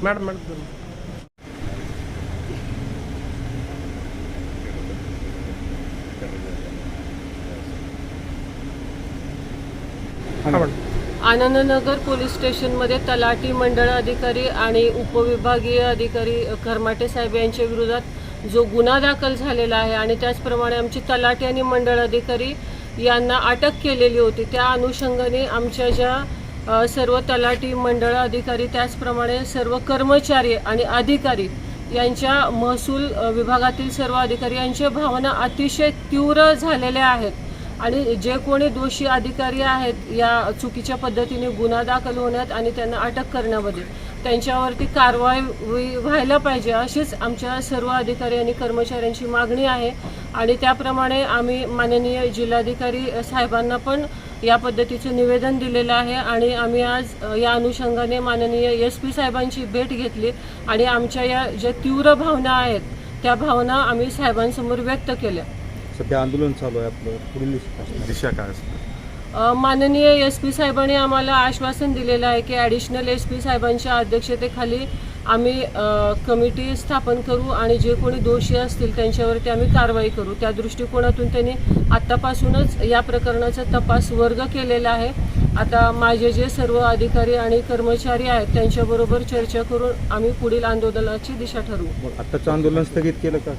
Madam Anandnagar police स्टेशनमध्ये तलाठी मंडळ अधिकारी आणि उपविभागीय अधिकारी खरमाटे साहेब यांच्या विरोधात जो गुन्हा दाखल झालेला आहे आणि त्याचप्रमाणे आमची तलाठी आणि मंडळ अधिकारी यांना अटक केलेली होती, त्या अनुषंगाने आमच्या ज्या सर्व तलाठी मंडळ अधिकारी त्याचप्रमाणे सर्व कर्मचारी आणि अधिकारी यांच्या महसूल विभागातील सर्व अधिकारी यांच्या भावना अतिशय तीव्र झालेल्या आहेत आणि जे कोणी दोषी अधिकारी आहेत या चुकीच्या पद्धतीने गुन्हा दाखल होण्यात आणि त्यांना अटक करण्यामध्ये त्यांच्यावरती कारवाई व्हायला पाहिजे अशीच आमच्या सर्व अधिकारी आणि कर्मचाऱ्यांची मागणी आहे आणि त्याप्रमाणे आम्ही माननीय जिल्हाधिकारी साहेबांना पण या पद्धतीचं निवेदन दिलेलं आहे आणि आम्ही आज या अनुषंगाने माननीय SP साहेबांची भेट घेतली आणि आमच्या या ज्या तीव्र भावना आहेत त्या भावना आम्ही साहेबांसमोर व्यक्त केल्या। सध्या आंदोलन चालू आहे, आपलं पुढील दिशा काय असेल? माननीय SP साहेबांनी आम्हाला आश्वासन दिलेलं आहे की ॲडिशनल SP साहेबांच्या अध्यक्षतेखाली आम्ही कमिटी स्थापन करू आणि जे कोणी दोषी असतील त्यांच्यावरती आम्ही कारवाई करू। त्या दृष्टिकोनातून त्यांनी आत्तापासूनच या प्रकरणाचा तपास वर्ग केलेला आहे। आता माझे जे सर्व अधिकारी आणि कर्मचारी आहेत त्यांच्याबरोबर चर्चा करून आम्ही पुढील आंदोलनाची दिशा ठरवू। आत्ताचं आंदोलन स्थगित केलं का?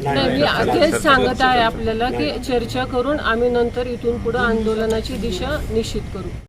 नाही, मी तेच सांगत आहे आपल्याला की चर्चा करून आम्ही नंतर इथून पुढे आंदोलनाची दिशा निश्चित करू।